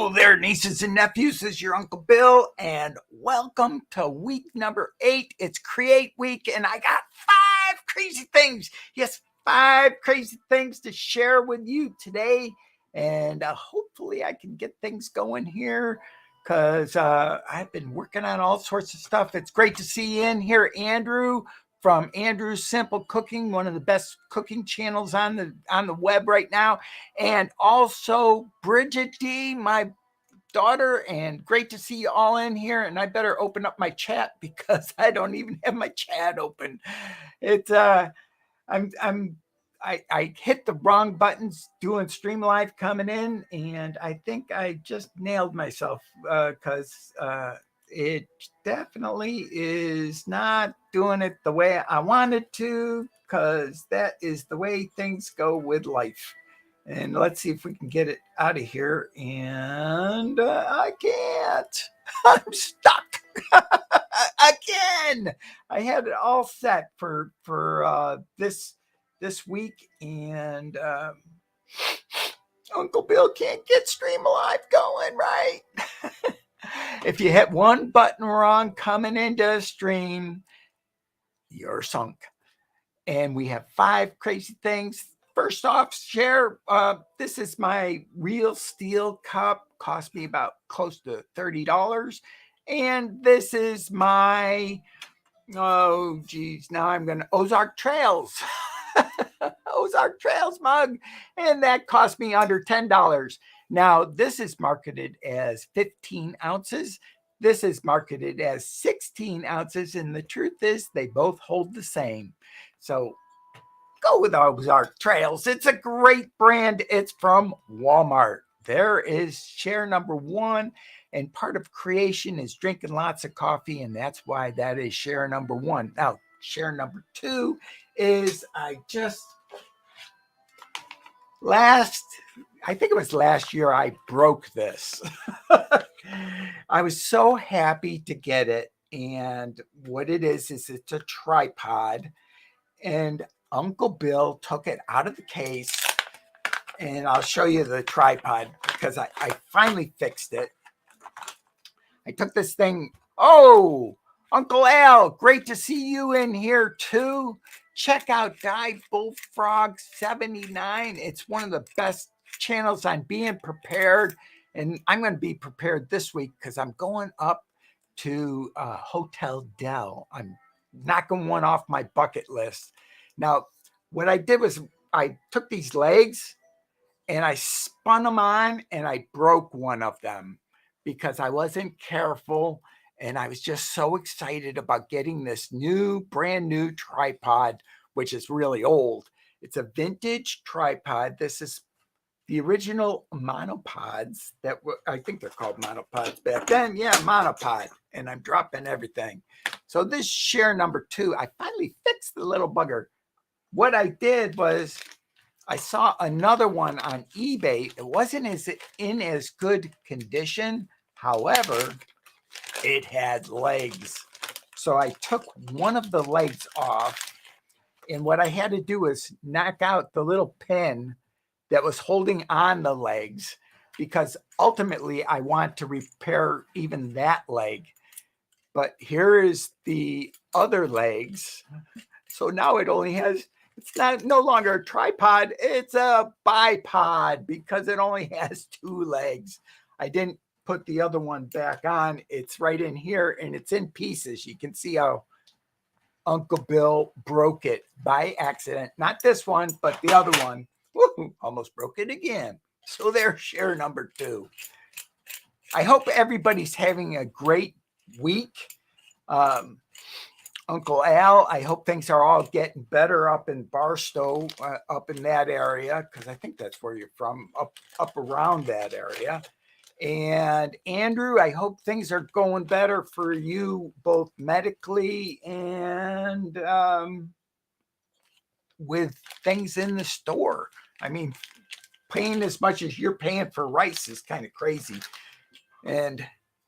Hello there, nieces and nephews. This is your Uncle Bill, and welcome to week number 8. It's Create Week, and I got 5 crazy things. Yes, 5 crazy things to share with you today, and hopefully I can get things going here because I've been working on all sorts of stuff. It's great to see you in here, Andrew, from Andrew's Simple Cooking, one of the best cooking channels on the web right now. And also Bridget D, my daughter, and great to see you all in here. And I better open up my chat because I don't even have my chat open. It's I hit the wrong buttons doing Stream Live coming in, and I think I just nailed myself because it definitely is not doing it the way I wanted to, because that is the way things go with life. And let's see if we can get it out of here. And I can't. I'm stuck again. I had it all set for this week, and Uncle Bill can't get Stream Live going right. If you hit one button wrong coming into a stream, you're sunk. And we have 5 crazy things. First off, share. This is my real steel cup. Cost me about close to $30. And this is my, now I'm going to, Ozark Trails. Ozark Trails mug. And that cost me under $10. Now, this is marketed as 15 ounces. This is marketed as 16 ounces. And the truth is, they both hold the same. So go with Ozark Trails. It's a great brand. It's from Walmart. There is share number 1. And part of creation is drinking lots of coffee. And that's why that is share number 1. Now, share number 2 is I think it was last year I broke this. I was so happy to get it. And what it is it's a tripod. And Uncle Bill took it out of the case. And I'll show you the tripod because I finally fixed it. I took this thing. Oh, Uncle Al, great to see you in here too. Check out Dive Bullfrog 79. It's one of the best channels on being prepared. And I'm going to be prepared this week because I'm going up to Hotel Del. I'm knocking one off my bucket list. Now, what I did was I took these legs and I spun them on and I broke one of them because I wasn't careful. And I was just so excited about getting this brand new tripod, which is really old. It's a vintage tripod. This is the original monopods I think they're called monopods back then. Yeah, monopod. And I'm dropping everything. So this share number 2, I finally fixed the little bugger. What I did was I saw another one on eBay. It wasn't in as good condition. However, it had legs. So I took one of the legs off. And what I had to do was knock out the little pin that was holding on the legs, because ultimately I want to repair even that leg. But here is the other legs. So now it's no longer a tripod, it's a bipod because it only has 2 legs. I didn't put the other one back on. It's right in here and it's in pieces. You can see how Uncle Bill broke it by accident. Not this one, but the other one. Woo, almost broke it again. So there's share number 2. I hope everybody's having a great week. Uncle Al, I hope things are all getting better up in Barstow, up in that area, because I think that's where you're from, up around that area. And Andrew, I hope things are going better for you both medically and with things in the store. I mean, paying as much as you're paying for rice is kind of crazy. And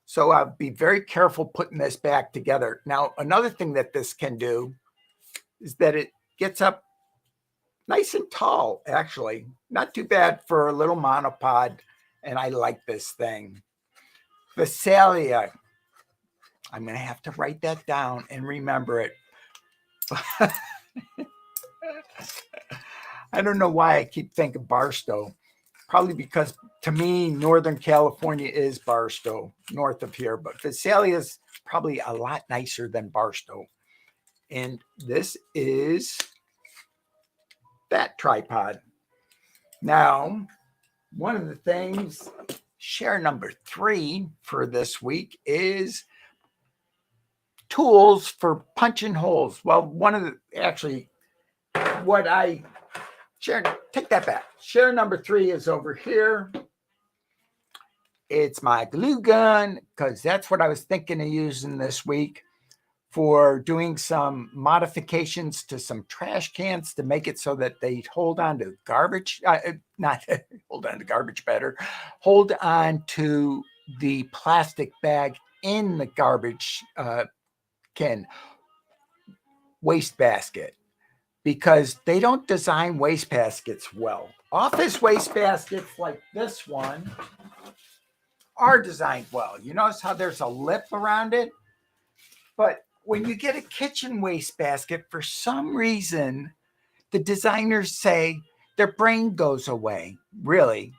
so I'll be very careful putting this back together. Now, another thing that this can do is that it gets up nice and tall, actually. Not too bad for a little monopod. and I like this thing. Visalia. I'm going to have to write that down and remember it. I don't know why I keep thinking Barstow. Probably because, to me, Northern California is Barstow, north of here. But Visalia is probably a lot nicer than Barstow. And this is that tripod. Now, one of the things, share number 3 for this week is tools for punching holes. Well, what I shared, take that back. Share number 3 is over here. It's my glue gun, because that's what I was thinking of using this week for doing some modifications to some trash cans to make it so that they hold on to garbage, not hold on to garbage better, hold on to the plastic bag in the garbage can waste basket, because they don't design waste baskets well. Office waste baskets like this one are designed well. You notice how there's a lip around it? But when you get a kitchen waste basket, for some reason, the designers say their brain goes away, really,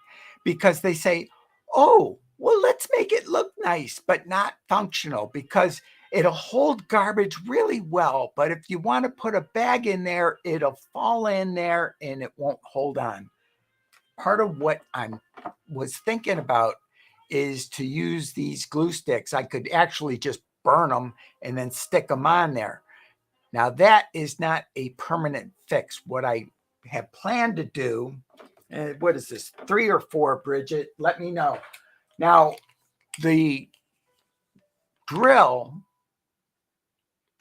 because they say, oh, well, let's make it look nice, but not functional, because it'll hold garbage really well. But if you want to put a bag in there, it'll fall in there and it won't hold on. Part of what I was thinking about is to use these glue sticks. I could actually just burn them and then stick them on there. Now, that is not a permanent fix. What I have planned to do, what is this, 3 or 4, Bridget? Let me know. Now, the drill,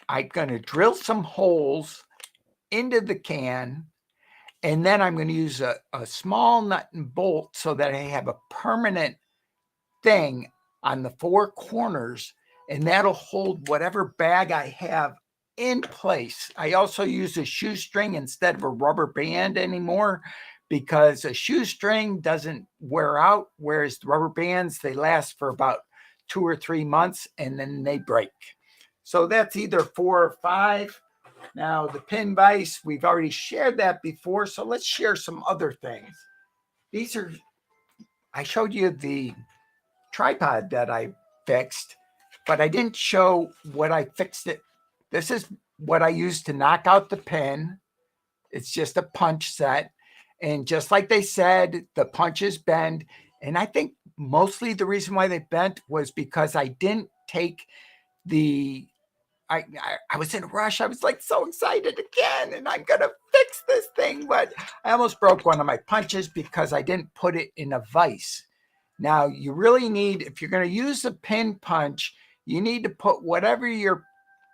I'm going to drill some holes into the can, and then I'm going to use a small nut and bolt so that I have a permanent thing on the 4 corners, and that'll hold whatever bag I have in place. I also use a shoestring instead of a rubber band anymore, because a shoestring doesn't wear out, whereas the rubber bands, they last for about 2 or 3 months and then they break. So that's either 4 or 5. Now, the pin vise, we've already shared that before, so let's share some other things. These are, I showed you the tripod that I fixed, but I didn't show what I fixed it. This is what I used to knock out the pin. It's just a punch set. And just like they said, the punches bend. And I think mostly the reason why they bent was because I didn't take the, I was in a rush. I was like so excited again, and I'm going to fix this thing. But I almost broke one of my punches because I didn't put it in a vise. Now, you really need, if you're going to use a pin punch, you need to put whatever you're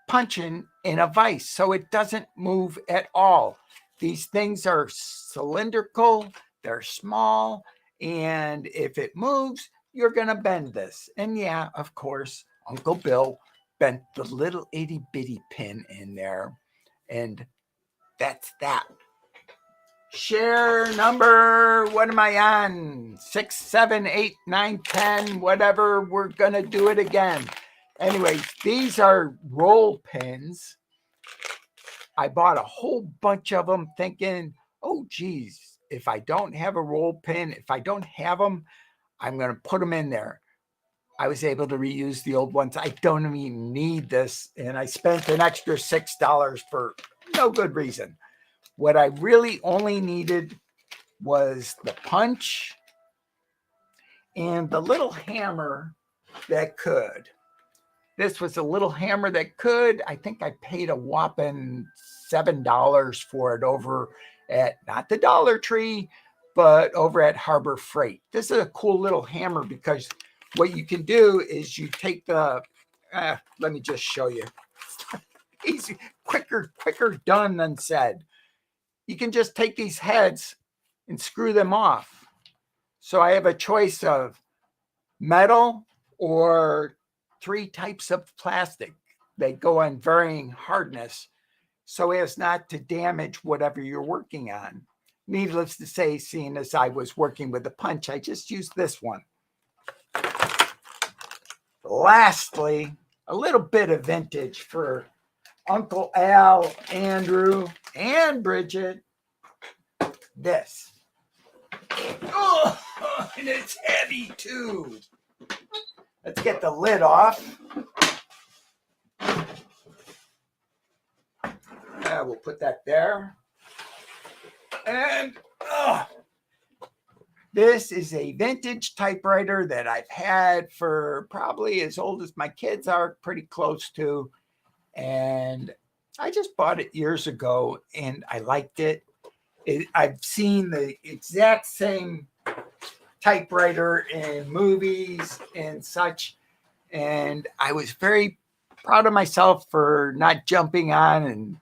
punching in a vise so it doesn't move at all. These things are cylindrical, they're small, and if it moves, you're going to bend this. And yeah, of course, Uncle Bill bent the little itty bitty pin in there, and that's that. Share number, what am I on? 6, 7, 8, 9, 10, whatever. We're going to do it again. Anyway, these are roll pins. I bought a whole bunch of them thinking, oh, geez, if I don't have a roll pin, if I don't have them, I'm going to put them in there. I was able to reuse the old ones. I don't even need this. And I spent an extra $6 for no good reason. What I really only needed was the punch and the little hammer that could. This was a little hammer that could. I think I paid a whopping $7 for it over at, not the Dollar Tree, but over at Harbor Freight. This is a cool little hammer because what you can do is you take the, let me just show you. Easy, quicker done than said. You can just take these heads and screw them off. So I have a choice of metal or 3 types of plastic. They go on varying hardness so as not to damage whatever you're working on. needless to say, seeing as I was working with the punch, I just used this one. Lastly, a little bit of vintage for Uncle Al, Andrew, and Bridget. This. Oh, and it's heavy too. Let's get the lid off. We'll put that there. And this is a vintage typewriter that I've had for probably as old as my kids are, pretty close to. And I just bought it years ago and I liked it. I've seen the exact same typewriter in movies and such. And I was very proud of myself for not jumping on and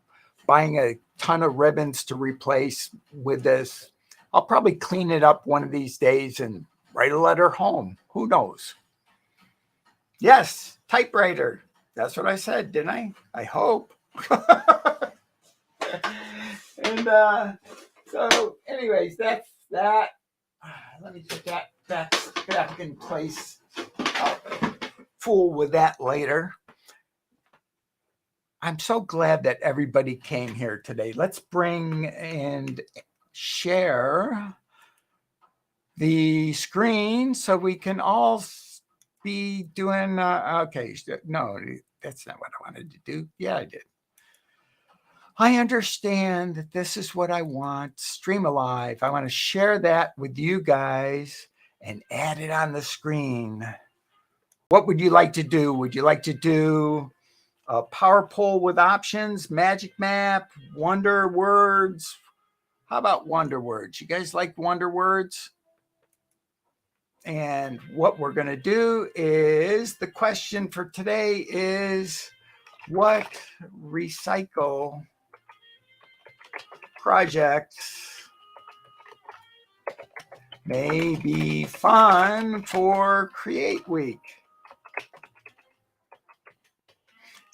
buying a ton of ribbons to replace with this. I'll probably clean it up one of these days and write a letter home. Who knows? Yes, typewriter. That's what I said, didn't I? I hope. And so anyways, that's that. Let me put that back in place. I'll fool with that later. I'm so glad that everybody came here today. Let's bring and share the screen so we can all be doing, okay, no, that's not what I wanted to do. Yeah, I did. I understand that this is what I want, Stream Alive. I want to share that with you guys and add it on the screen. What would you like to do? Would you like to do a power poll with options, magic map, wonder words? How about wonder words? You guys like wonder words? And what we're going to do is, the question for today is, what recycle projects may be fun for Create Week?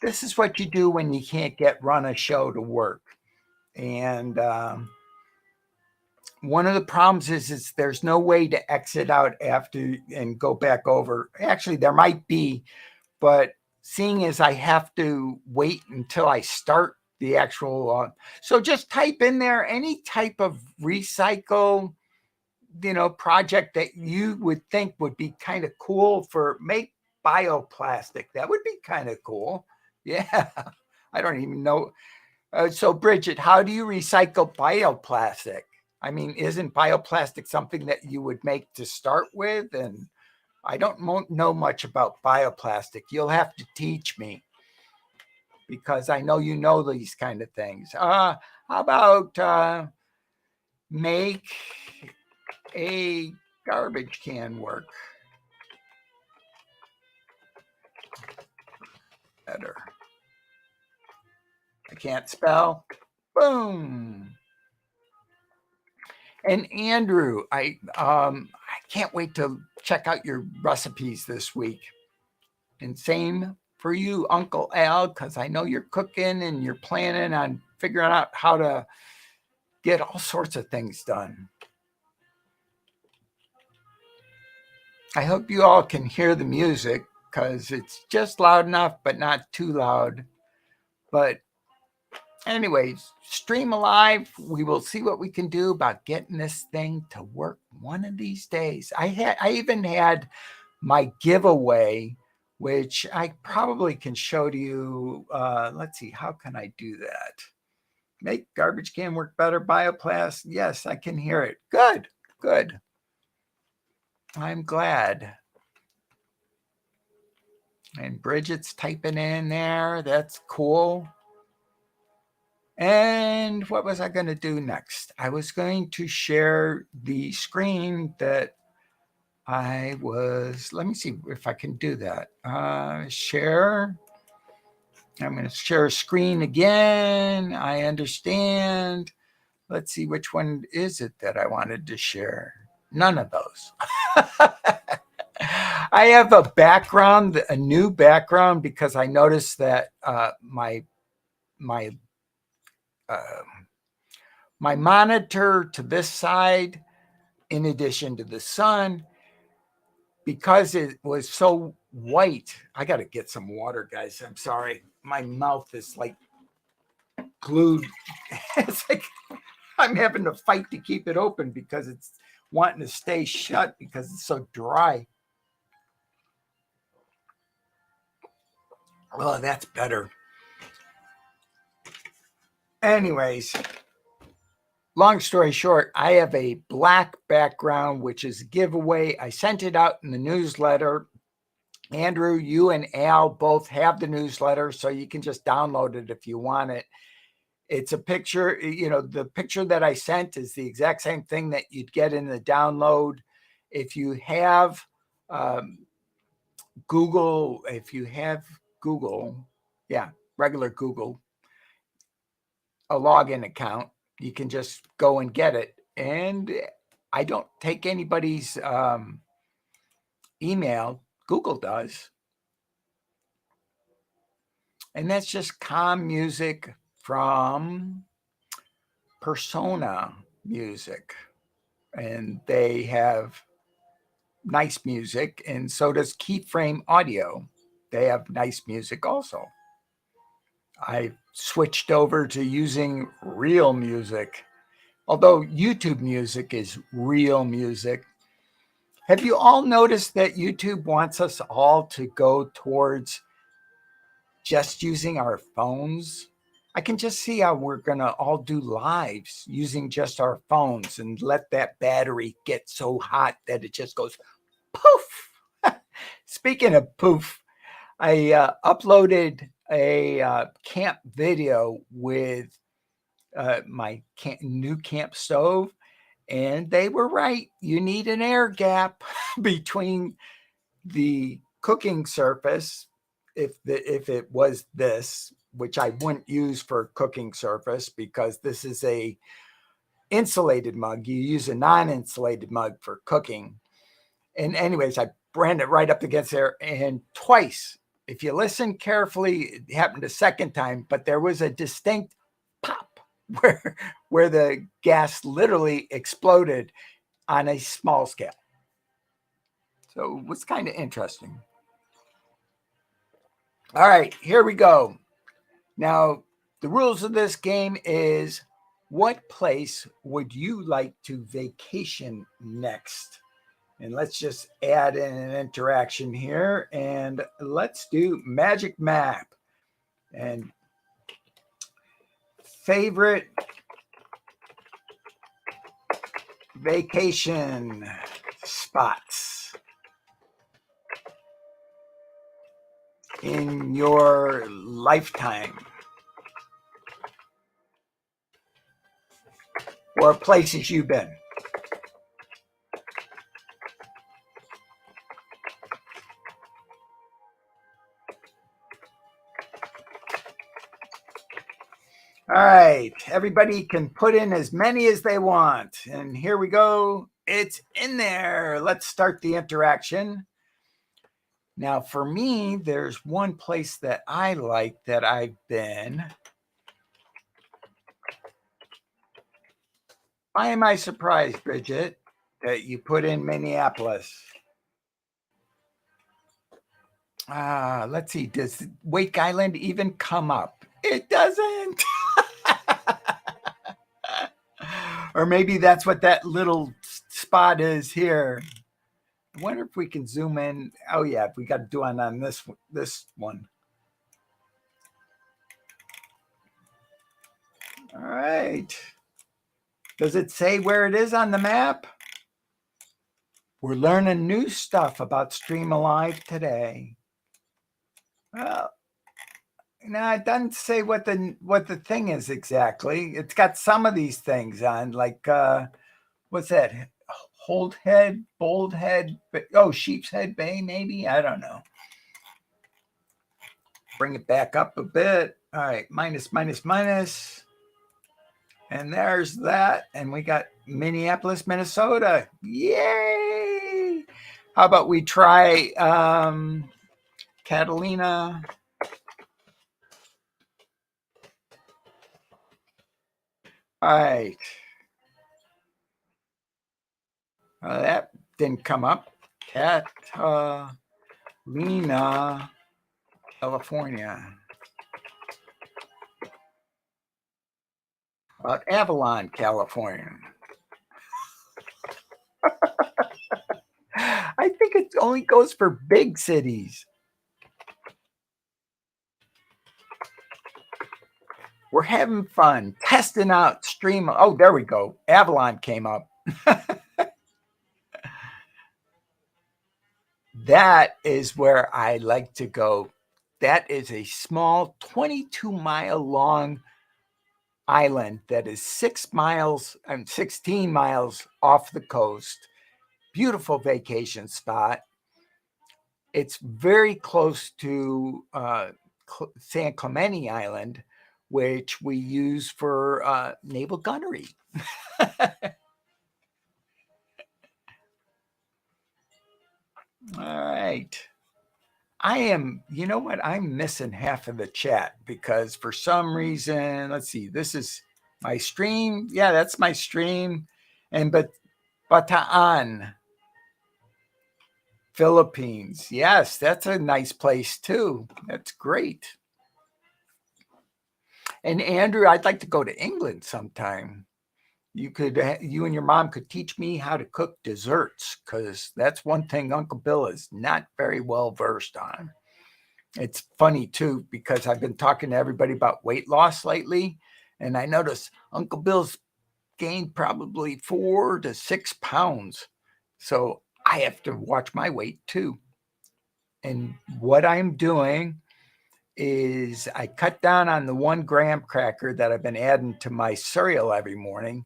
This is what you do when you can't run a show to work. And one of the problems is there's no way to exit out after and go back over. Actually, there might be, but seeing as I have to wait until I start the actual, so just type in there any type of recycle, project that you would think would be kind of cool for make bioplastic. That would be kind of cool. Yeah, I don't even know. So Bridget, how do you recycle bioplastic? I mean, isn't bioplastic something that you would make to start with? And I don't know much about bioplastic. You'll have to teach me, because I know you know these kind of things. How about make a garbage can work better? I can't spell. Boom. And Andrew, I can't wait to check out your recipes this week. And same for you, Uncle Al, because I know you're cooking and you're planning on figuring out how to get all sorts of things done. I hope you all can hear the music, because it's just loud enough, but not too loud. But anyways, Stream Alive. We will see what we can do about getting this thing to work one of these days. I even had my giveaway, which I probably can show to you. Let's see, how can I do that? Make garbage can work better, bioplast. Yes, I can hear it. Good, good. I'm glad. And Bridget's typing in there. That's cool. And what was I going to do next? I was going to share the screen that I was, let me see if I can do that. Share. I'm going to share a screen again. I understand. Let's see, which one is it that I wanted to share? None of those. I have a background, a new background, because I noticed that my my monitor to this side, in addition to the sun, because it was so white. I got to get some water, guys. I'm sorry. My mouth is like glued. It's like I'm having to fight to keep it open because it's wanting to stay shut because it's so dry. Oh, that's better. Anyways, long story short, I have a black background, which is a giveaway. I sent it out in the newsletter. Andrew, you and Al both have the newsletter, so you can just download it if you want it. It's a picture, the picture that I sent is the exact same thing that you'd get in the download. If you have Google, regular Google, a login account, you can just go and get it. And I don't take anybody's email. Google does. And that's just calm music from Persona Music. And they have nice music, and so does Keyframe Audio. They have nice music also. I switched over to using real music, although YouTube music is real music. Have you all noticed that YouTube wants us all to go towards just using our phones? I can just see how we're going to all do lives using just our phones and let that battery get so hot that it just goes poof. Speaking of poof, I uploaded a camp video with my new camp stove, and they were right. You need an air gap between the cooking surface, if it was this, which I wouldn't use for cooking surface because this is a insulated mug. You use a non-insulated mug for cooking. And anyways, I ran it right up against there, and twice, if you listen carefully, it happened a second time, but there was a distinct pop where the gas literally exploded on a small scale. So it was kind of interesting. All right, here we go. Now, the rules of this game is, what place would you like to vacation next? And let's just add in an interaction here, and let's do Magic Map. And favorite vacation spots in your lifetime, or places you've been. All right, everybody can put in as many as they want. And here we go. It's in there. Let's start the interaction. Now, for me, there's one place that I like that I've been. Why am I surprised, Bridget, that you put in Minneapolis? Let's see. Does Wake Island even come up? It doesn't. Or maybe that's what that little spot is here. I wonder if we can zoom in. Oh, yeah, we got to do it on this one. All right. Does it say where it is on the map? We're learning new stuff about Stream Alive today. Well, no, it doesn't say what the thing is exactly. It's got some of these things on, like what's that? Hold Head, Bold Head, Sheep's Head Bay, maybe? I don't know. Bring it back up a bit. All right, minus. And there's that. And we got Minneapolis, Minnesota. Yay! How about we try Catalina? All right. That didn't come up. Catalina, California. Avalon, California. I think it only goes for big cities. We're having fun, testing out stream. Oh, there we go. Avalon came up. That is where I like to go. That is a small 22-mile long island that is 6 miles and 16 miles off the coast. Beautiful vacation spot. It's very close to San Clemente Island, which we use for naval gunnery. All right. You know what? I'm missing half of the chat because for some reason, let's see, this is my stream. Yeah, that's my stream. And Bataan, Philippines. Yes, that's a nice place too. That's great. And Andrew, I'd like to go to England sometime. You and your mom could teach me how to cook desserts because that's one thing Uncle Bill is not very well versed on. It's funny too, because I've been talking to everybody about weight loss lately. And I noticed Uncle Bill's gained probably 4 to 6 pounds. So I have to watch my weight too. And what I'm doing is I cut down on the 1 graham cracker that I've been adding to my cereal every morning.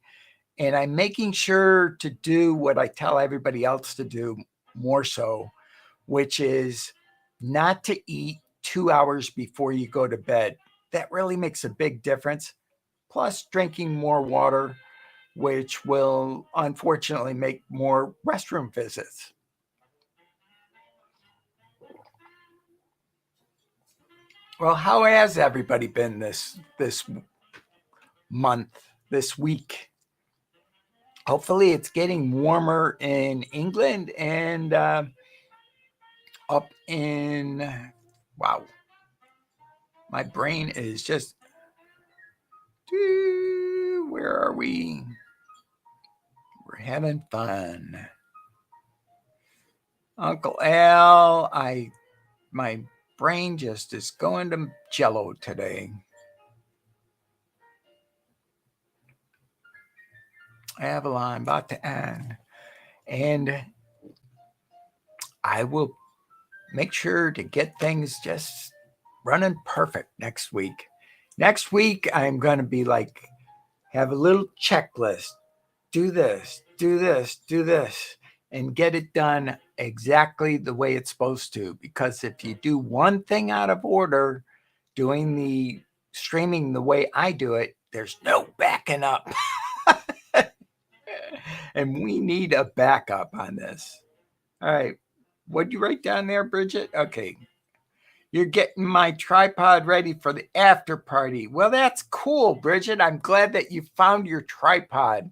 And I'm making sure to do what I tell everybody else to do more so, which is not to eat 2 hours before you go to bed. That really makes a big difference. Plus drinking more water, which will unfortunately make more restroom visits. Well, how has everybody been this month, this week? Hopefully it's getting warmer in England and up in, wow, my brain is just, where are we? We're having fun. Uncle Al, my brain just is going to jello today. Avalon, about to end. And I will make sure to get things just running perfect next week. Next week, I'm going to be like, have a little checklist. Do this, do this, do this, and get it done exactly the way it's supposed to. Because if you do one thing out of order, doing the streaming the way I do it, there's no backing up. And we need a backup on this. All right. What'd you write down there, Bridget? Okay. You're getting my tripod ready for the after party. Well, that's cool, Bridget. I'm glad that you found your tripod.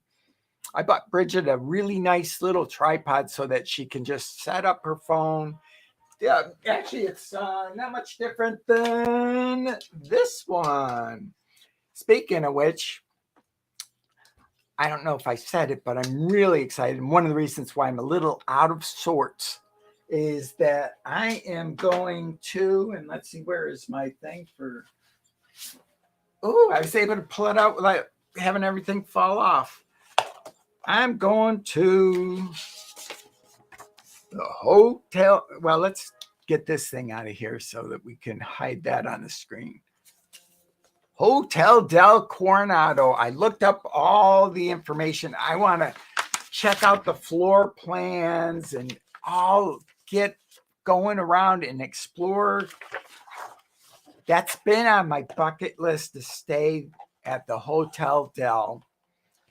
I bought Bridget a really nice little tripod so that she can just set up her phone. Yeah, actually, it's not much different than this one. Speaking of which, I don't know if I said it, but I'm really excited. And one of the reasons why I'm a little out of sorts is that I am going to, and let's see, where is my thing for, oh, I was able to pull it out without having everything fall off. I'm going to the hotel. Well, let's get this thing out of here so that we can hide that on the screen. Hotel del Coronado. I looked up all the information. I want to check out the floor plans and I'll get going around and explore. That's been on my bucket list to stay at the Hotel Del.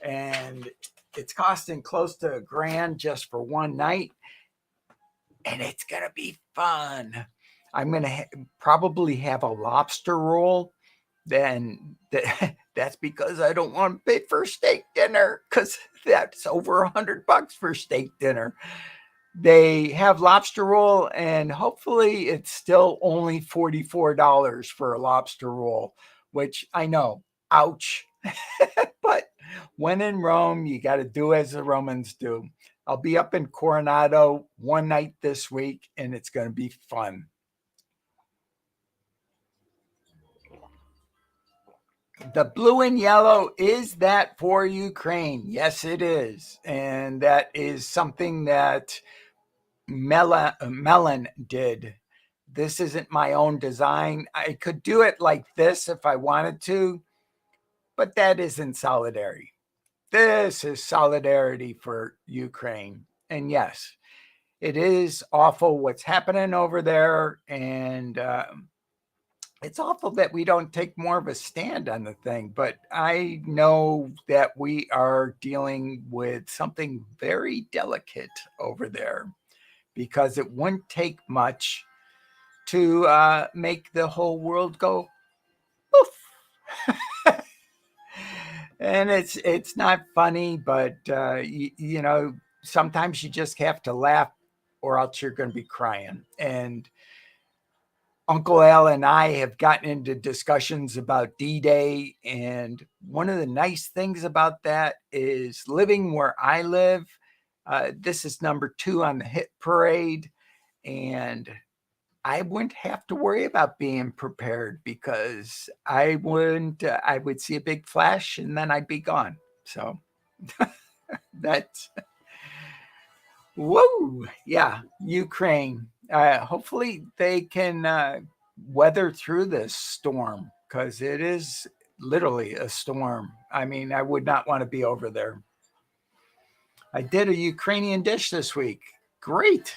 And it's costing close to $1,000 just for one night. And it's going to be fun. I'm going to probably have a lobster roll then that's because I don't want to pay for steak dinner, because that's over $100 for steak dinner. They have lobster roll, and hopefully it's still only $44 for a lobster roll, which I know, ouch. But when in Rome, you got to do as the Romans do. I'll be up in Coronado one night this week, and it's going to be fun. The blue and yellow, is that for Ukraine? Yes, it is. And that is something that Melon did. This isn't my own design. I could do it like this if I wanted to, but that isn't solidarity. This is solidarity for Ukraine. And yes, it is awful what's happening over there. And it's awful that we don't take more of a stand on the thing. But I know that we are dealing with something very delicate over there, because it wouldn't take much to make the whole world go poof. And it's not funny, but you know, sometimes you just have to laugh, or else you're going to be crying. And Uncle Al and I have gotten into discussions about D-Day, and one of the nice things about that is living where I live. This is number 2 on the hit parade, and I wouldn't have to worry about being prepared, because I would see a big flash and then I'd be gone. So that's, whoa, yeah, Ukraine. Hopefully they can weather through this storm, because it is literally a storm. I mean, I would not want to be over there. I did a Ukrainian dish this week. Great.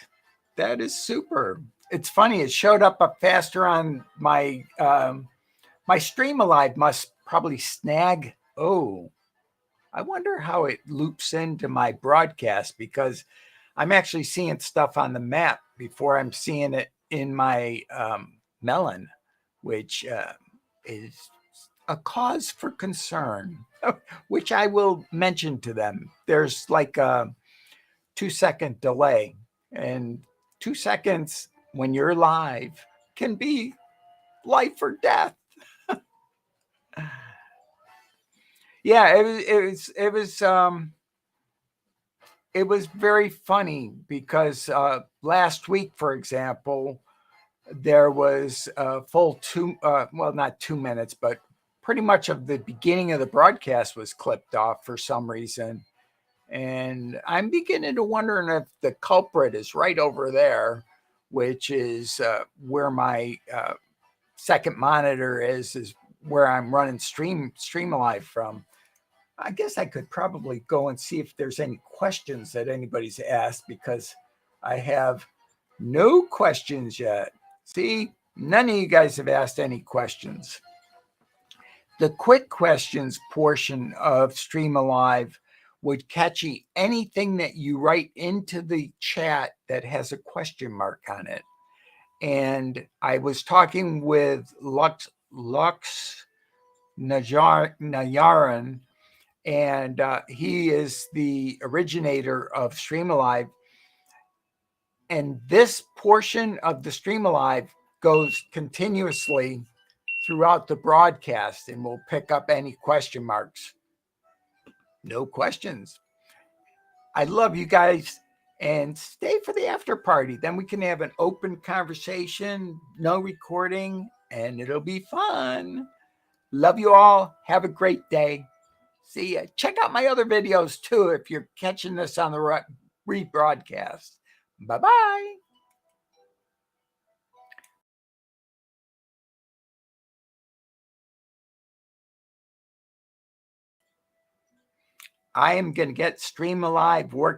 That is super. It's funny. It showed up faster on my my Stream Alive. Must probably snag. Oh, I wonder how it loops into my broadcast, because I'm actually seeing stuff on the map before I'm seeing it in my melon, which is a cause for concern, which I will mention to them. There's like a 2-second delay, and 2 seconds when you're live can be life or death. Yeah, it was very funny, because last week, for example, there was a full well, not 2 minutes, but pretty much of the beginning of the broadcast was clipped off for some reason. And I'm beginning to wonder if the culprit is right over there, which is where my second monitor is where I'm running Stream Alive from. I guess I could probably go and see if there's any questions that anybody's asked, because I have no questions yet. See, none of you guys have asked any questions. The quick questions portion of Stream Alive would catch anything that you write into the chat that has a question mark on it. And I was talking with Lux Nayaran, and he is the originator of Stream Alive. And this portion of the Stream Alive goes continuously throughout the broadcast, and we'll pick up any question marks. No questions. I love you guys, and stay for the after party. Then we can have an open conversation, no recording, and it'll be fun. Love you all. Have a great day. See ya. Check out my other videos too if you're catching this on the rebroadcast. Bye-bye. I am going to get Stream Alive working.